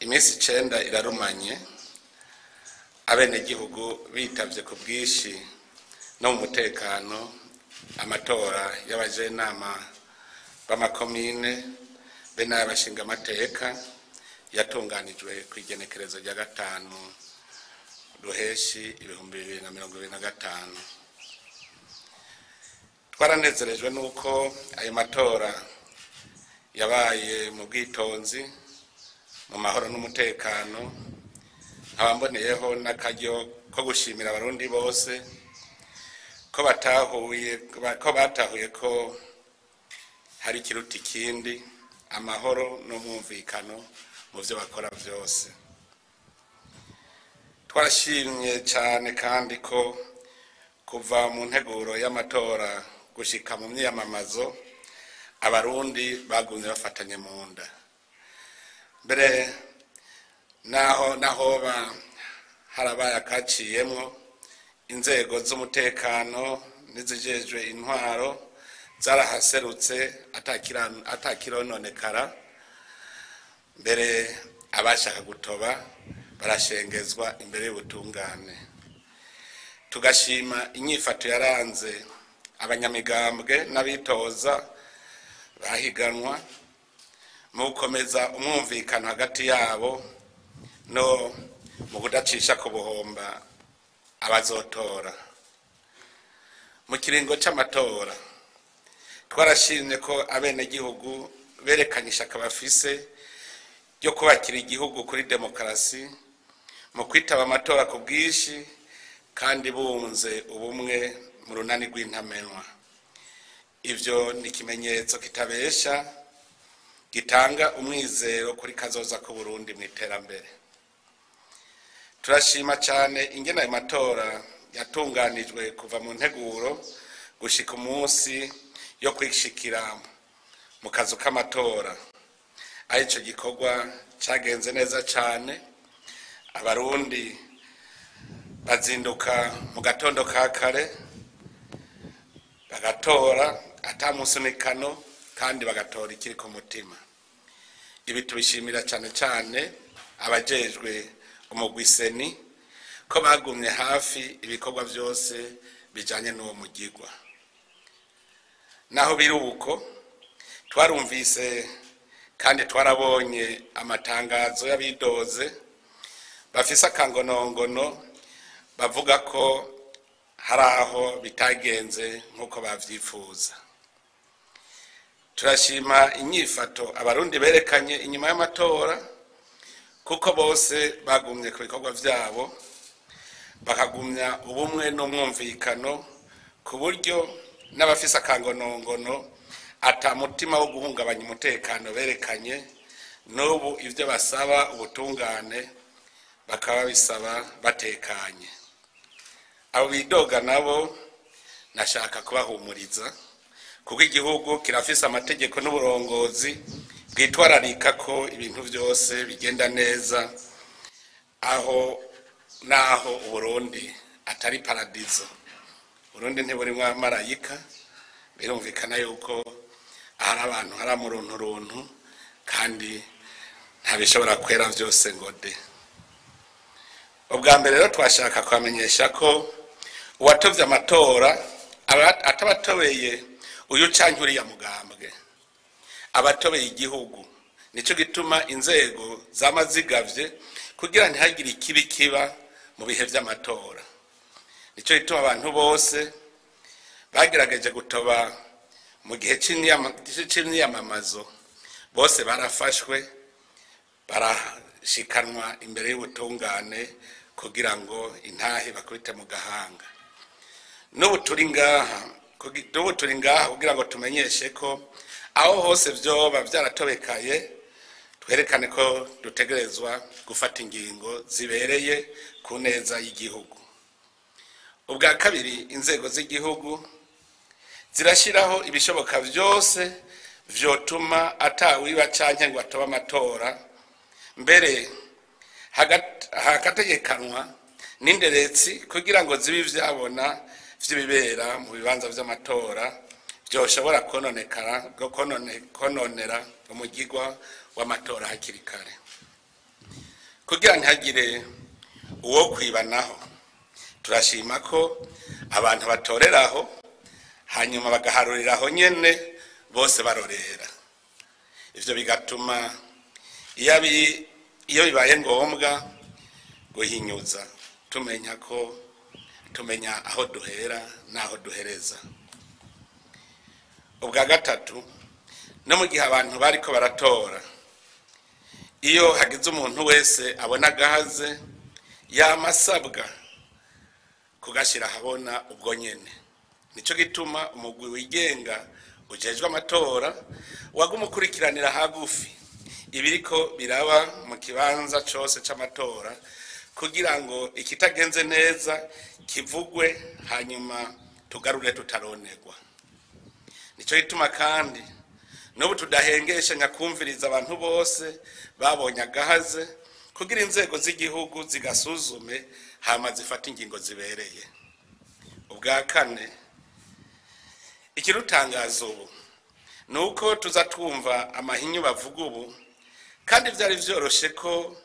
Iminsi 9 irarumanye abenegihugu bitavye ku bwishi no mu mutekano amatora y'abajenama b'amakomine be n'abashinga amateka yatunganijwe kw'igenekerezo rya 5 Ruheshi 2025. Twaranezerejwe nuko ayo matora yabaye mu bwitonzi mu mahoro n'umutekano. Nkabamboneyeho n'akaryo ko gushimira abarundi bose ko batahuye ko hari ikiruta ikindi amahoro n'umwumvikano mu byo bakora byose. Twarashimye cyane kandi ko kuva mu nteguro y'amatora gushika mu myiyamamazo abarundi bagumye bafatanye mu nda. Mbere naho harabaye akaciyemwo inzego z'umutekano n'izijejwe intwaro zarahaserutse atakirononekara. Mbere abashaka gutoba barashengezwa imbere y'ubutungane. Tugashima inyifato yaranze abanyamigambwe n'abitoza bahiganwa mu gukomeza umwumvikano hagati yabo no mu kudacisha ku buhomba abazotora. Mu kiringo c'amatora twarashimye ko abenegihugu berekanye ishaka bafise ryo kubakira igihugu kuri demokarasi mu kwitaba amatora ku bwishi kandi bunze ubumwe mu runani rw'intamenwa. Ivyo ni ikimenyetso kitabesha gitanga umwizero kuri kazoza ku Burundi mu iterambere. Turashima cyane ingene ayo matora yatunganijwe kuva mu nteguro gushika umunsi yo kwishikira mu kazu k'amatora. Ico gikorwa cagenze neza cyane. Abarundi bazinduka mu gatondo ka kare bagatora atamusunikano kandi bagatora ikiri ku mutima. Ibi tubishimira cyane cyane abajejwe umugwiseni ko bagumye hafi ibikorwa byose bijanye n'uwo mugirwa. Naho biruko twarumvise kandi twarabonye amatangazo y'abidoze bafise akangonongono bavuga ko hari aho bitagenze nk'uko bavyifuza. Turashima inyifato abarundi berekanye inyuma y'amatora kuko bose bagumye ku bikorwa vyabo bakagumya ubumwe n'umwumvikano ku buryo n'abafise akangonongono ata mutima wo guhungabanya umutekano berekanye. N'ubu ivyo basaba ubutungane bakaba bisaba batekanye. Abo bidoga nabo nashaka kubahumuriza kuko igihugu kirafise amategeko n'uburongozi bwitwararika ko ibintu byose bigenda neza aho naho Burundi atari paradizo. Burundi ntiburimwo amarayika. Birumvikana yuko hari abantu hari amurunturuntu kandi ntabishobora kwera byose ngo de. Ubwa mbere rero twashaka kwamenyesha ko uwatovye amatora atabatobeye uyu canke uriya mugambwe abatobeye igihugu. Nico gituma inzego zamazigavye kugira ntihagire ikibi kiba mu bihe vy'amatora. Nico gituma abantu bose bagerageje gutoba mu gihe c'imyamamazo bose barafashwe barashikanwa imbere y'ubutungane kugira ngo intahe bakubite mu gahanga. N'ubu turi ngaha kugira ngo tumenyeshe ko aho hose vyoba vyaratobekaye twerekane ko dutegerezwa gufata ingingo zibereye ku neza y'igihugu. Ubwa kabiri inzego z'igihugu zirashiraho ibishoboka vyose vyotuma atawiba canke ngo atoba amatora. Mbere hakategekanwa n'inderetsi kugira ngo zibi vyabona vy'ibibera mu bibanza vy'amatora byoshobora kononera umugirwa w'amatora hakiri kare. kugira ntihagire uwo kwibanaho. Turashima ko abantu batoreraho hanyuma bagaharuriraho nyene bose barorera. Ivyo bigatuma iyo bibaye ngombwa guhinyuza tumenya aho duhera n'aho duhereza. Ubwa gatatu, no mu gihe abantu bariko baratora, iyo hagize umuntu wese abona agahaze yamasabwa kugashira habona ubwo nyene. Nico gituma umugwi wigenga ujejwe amatora wagumukurikiranira hagufi ibiriko biraba mu kibanza cose c'amatora kugira ngo ikitagenze neza kivugwe hanyuma tugarure tutaronerwa. Nico gituma kandi n'ubu tudahengesha nyakumviriza abantu bose babonye agahaze kugira inzego z'igihugu zigasuzume hama zifata ingingo zibereye. Ubwa kane, ikirutangaza ubu nuko tuza twumva amahinyu bavuga ubu kandi vyari vyoroshe ko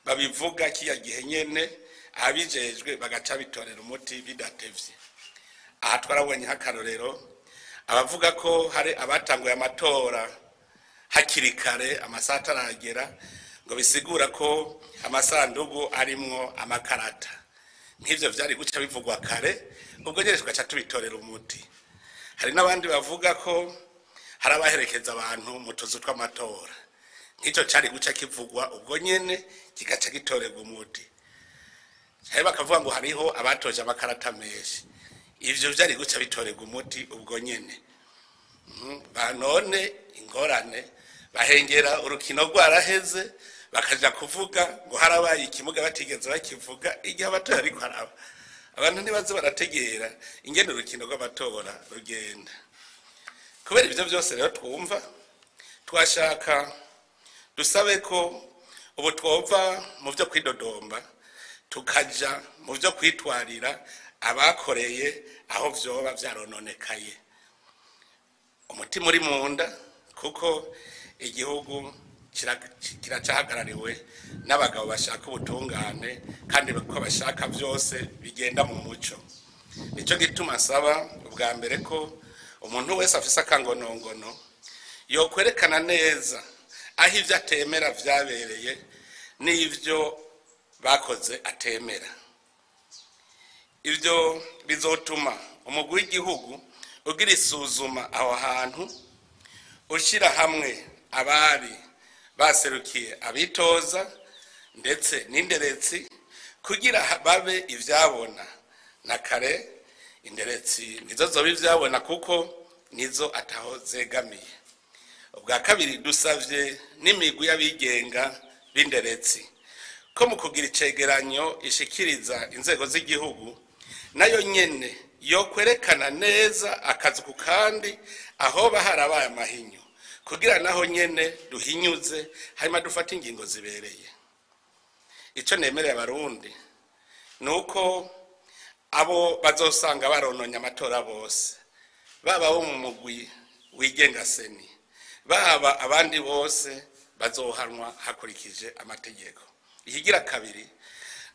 babivuga kiya gihe nyene abijejwe bagaca bitorera umuti bidatevye. Aha twarabonye nk'akarorero abavuga ko hari abatanguye amatora hakiri kare amasaha ataragera ngo bisigura ko amasandugu arimwo amakarata. Nk'ivyo vyari guca bivugwa kare ubwo nyene tugaca tubitorera umuti. Hari n'abandi bavuga ko hari abaherekeza abantu mu tuzu tw'amatora. Nk'icyo cari guca kivugwa ubwo nyene kigaca gitorerwa umuti. Hari bakavuga ngo hariho abatoje amakarata menshi. Ivyo vyari guca bitorerwa umuti ubwo nyene. Banone ingorane bahengera urukino rwaraheze bakaja kuvuga ngo harabaye ikimuga batigeze bakivuga igihe abatora ariko haraba. Abantu ntibaze barategera ingene urukino rw'amatora rugenda. Kubera ivyo vyose rero twumva twashaka dusabe ko ubu twova mu vyo kwidodomba tukaja mu vyo kwitwarira abakoreye aho vyoba vyarononekaye. Umutima uri munda kuko igihugu kiracahagarariwe n'abagabo bashaka ubutungane kandi ko bashaka vyose bigenda mu muco. Nico gituma asaba ubwa mbere ko umuntu wese afise akangonongono yokwerekana neza aho ivyo atemera vyabereye n'ivyo bakoze atemera. Ivyo bizotuma umugwi w'igihugu ugira isuzuma aho hantu ushira hamwe abari baserukiye abitoza ndetse n'inderetsi kugira babe ivyabona na kare. Inderetsi nizo zoba ivyabona kuko nizo ataho zegamiye. Ubwa kabiri, dusavye n'imigwi y'abigenga b'inderetsi ko mu kugira icegeranyo ishikiriza inzego z'igihugu nayo nyene yo kwerekana neza akazi ku kandi aho baharabaye amahinyu kugira naho nyene duhinyuze hanyuma dufata ingingo zibereye. Ico nemereye abarundi nuko abo bazosanga barononye amatora bose, baba bo mu mugwi wigenga seni, baba abandi bose bazohanwa hakurikije amategeko. Ikigira kabiri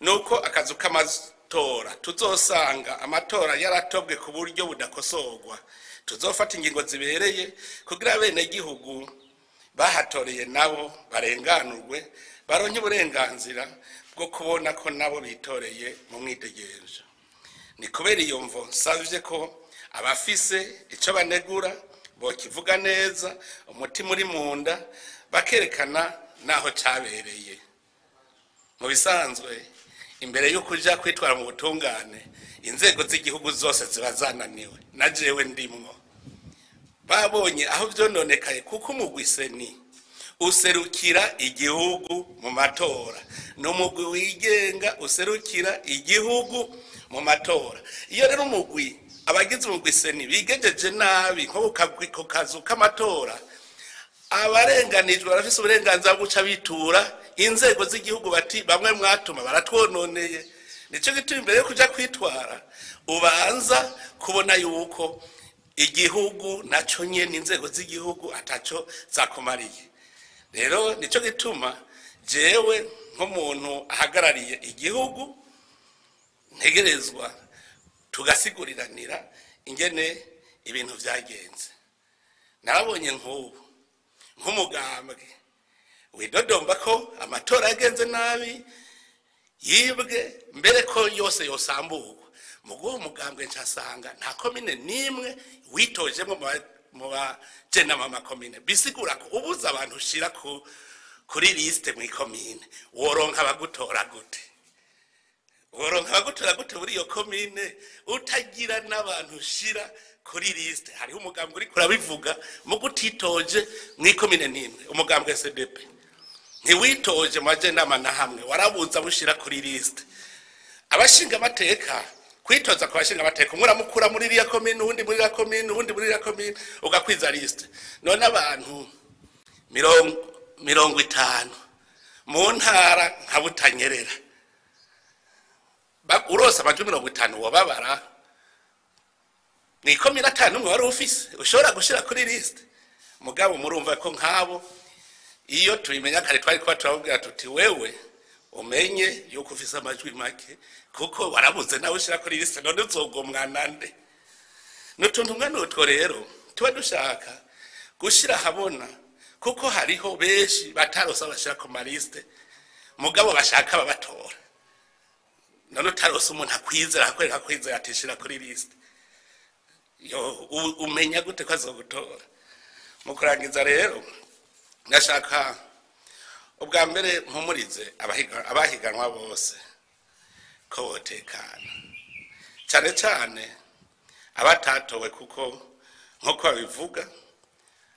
nuko akazu k'amatora tuzosanga amatora yaratobwe ku buryo budakosorwa, tuzofata ingingo zibereye kugira bene gihugu bahatoreye nabo barenganurwe baronke uburenganzira bwo kubona ko nabo bitoreye mu mwidegenzo. Ni kubera iyo mvo nsavye ko abafise ico banegura bokivuga neza umutima uri munda bakerekana naho cabereye. Mu bisanzwe imbere yo kuja kwitwara mu butungane inzego z'igihugu zose ziba zananiwe, na jewe ndimwo. Babonye aho vyononekaye kuko umugwi seni userukira igihugu mu matora, n'umugwi wigenga userukira igihugu mu matora. Iyo rero umugwi abagize umugwi seni bigejeje nabi nko ku kazu k'amatora, abarenganijwe barafise uburenganzira bwo guca bitura inzego z'igihugu bati bamwe mwatuma baratwononeye. Nico gituma imbere yo kuja kwitwara ubanza kubona yuko igihugu naco nyene inzego z'igihugu ataco zakumariye. Rero nico gituma jewe nk'umuntu ahagarariye igihugu ntegerezwa tugasiguriranira ingene ibintu vyagenze. Narabonye nk'umugambwe widodomba ko amatora yagenze nabi, yibwe mbere ko yose yosamburwa. Mugo umugambwe ncasanga nta komine nimwe witojemwe mu bajenama makomine, bisigura ko ubuza abantu ushira kuri liste mu komine woronka abagutora gute? Woronka abagutora gute muri iyo komine utagira n'abantu ushira kuri liste? Hariho umugambwe uri kurabivuga mu gutitoje mu komine nimwe, umugambwe SDP ntiwitoje mu bajenama na hamwe, warabuza bushira kuri liste. Abashinga amateka kwitoza kwa bashinga amateka muramukura muri iriya komine, ubundi muri iriya komine, ubundi muri iriya komine, ugakwiza liste. None abantu 50 mu ntara nka Butanyerera urosa amajwi 50 wababara ni komine 5 umwe wari ufise ushobora gushira kuri liste. Mugabo murumva ko nkabo iyo tubimenya kare twari kwa turabwira tuti wewe umenye yuko ufise amajwi make kuko warabuze nawe ushira kuri liste, none uzogomwa nande? Nutuntu mwana utwo rero tuba dushaka gushira habona, kuko hariho beshi batarosa bashira ku maliste mugabo bashaka babatora. None utarosa umuntu akwizera akwereka kwizera atishira kuri liste, yo umenya gute ko azogutora? Mukurangiza rero ndashaka ubwa mbere mpumurize abahiganwa bose ko botekana, cyane cyane abatatowe, kuko nk'uko babivuga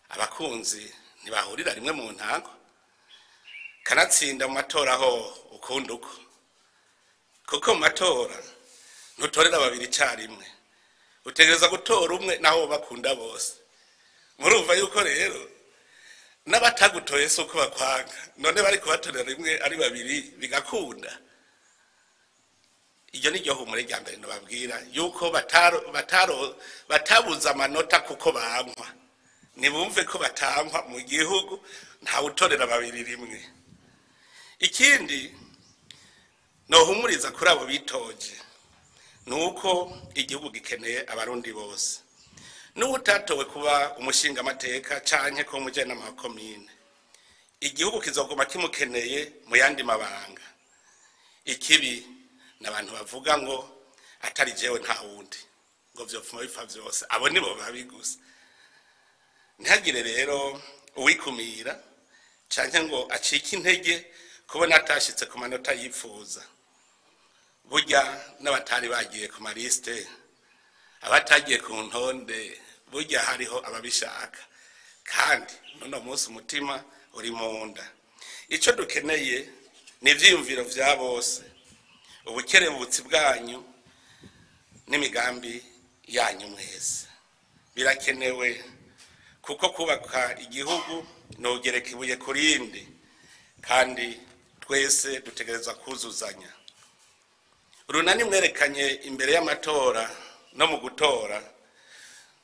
abakunzi ntibahurira rimwe mu ntango, kanatsinda mu matora aho ukunda uko, kuko mu matora ntutorera babiri cyarimwe, utegereza gutora umwe naho bakunda bose. Murumva yuko rero n'abatagutoye soko bakwanga, none bari kubatorera rimwe ari babiri bigakunda. Iyo ni ryo humure rya mbere ndababwira, yuko batabuza amanota kuko bankwa. Nibumve ko batankwa mu gihugu, nta utorera babiri rimwe. Ikindi no humuriza kuri abo bitoje nuko igihugu gikeneye abarundi bose. N'utatowe kuba umushinga amateka canke ko mujana mu komine, igihugu kizogoma kimukeneye mu yandi mabanga. Ikibi n'abantu bavuga ngo atari jewe nta wundi, ngo vyopfuma bifa vyose, abo nibo babigusa. Ntihagire rero uwikumira canke ngo acike intege kubona atashitse ku manota yifuza. Burya n'abatari bagiye ku maliste, abatagiye ku ntonde, burya hariho ababishaka, kandi none munsi umutima uri munda. Ico dukeneye ni ivyiyumviro vya bose, ubukerebutsi bwanyu n'imigambi yanyu mwese birakenewe, kuko kubaka igihugu nogereka ibuye kurindi, kandi twese dutegerezwa kuzuzanya. Urunani mwerekanye imbere y'amatora no mu gutora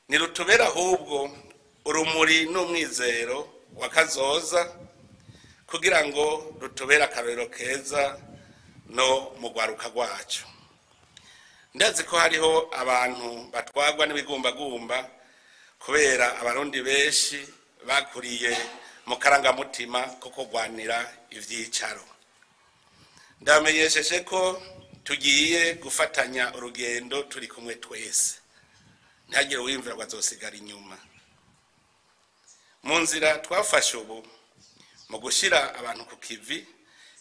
nirutubera ahubwo urumuri n'umwizero wakazoza, kugira ngo rutubera akarorero keza no mu gwaruka rwacu. Ndazi ko hariho abantu batwagwa n'ibigumbagumba kubera abarundi benshi bakuriye mu karangamutima ko kugwanira ivyicaro. Ndamenyesheje ko tugiye gufatanya urugendo turi kumwe twese, ntihagire uwiyumvira ngo azosigara inyuma. Mu nzira twafashe ubu mu gushira abantu ku kivi,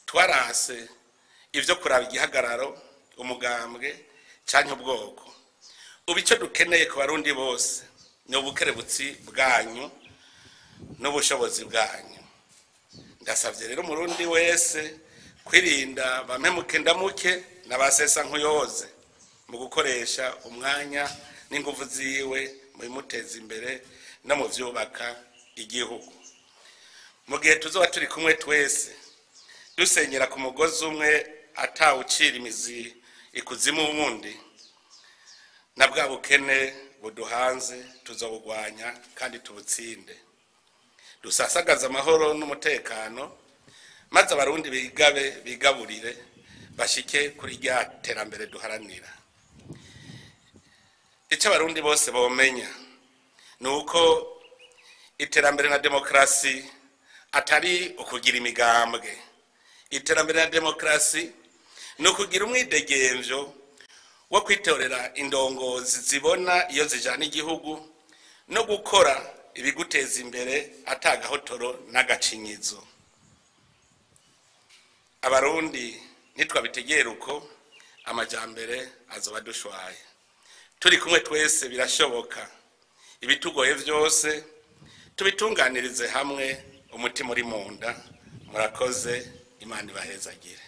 twarase ivyo kuraba igihagararo, umugambwe canke ubwoko. Ubu ico dukeneye ku barundi bose ni ubukerebutsi bwanyu n'ubushobozi bwanyu. Ndasavye rero umurundi wese kwirinda bampemuke ndamuke n'abasesa nkuyoze mu gukoresha umwanya n'ingufu ziwe mu bimuteza imbere no mu vyubaka igihugu. Mu gihe tuzoba turi kumwe twese dusenyera ku mugozi umwe atawucira imizi ikuzimu wundi, na bwa bukene buduhanze tuzobugwanya kandi tubutsinde. Dusasagaza amahoro n'umutekano, maze abarundi bigaburire bashike kuri rya terambere duharanira. Icyo abarundi bose bomenya ni uko iterambere na demokarasi atari ukugira imigambwe. Iterambere na demokarasi ni ukugira umwidegemvyo wo kwitorera indongozi zibona iyo zijana igihugu no gukora ibiguteza imbere atagahotoro n'agacinyizo. Abarundi nitwabitegera uko amajambere azoba dushwaye. Turi kumwe twese birashoboka. Ibitugoye vyose tubitunganirize hamwe, umutima uri munda. Murakoze, Imana ibahezagire.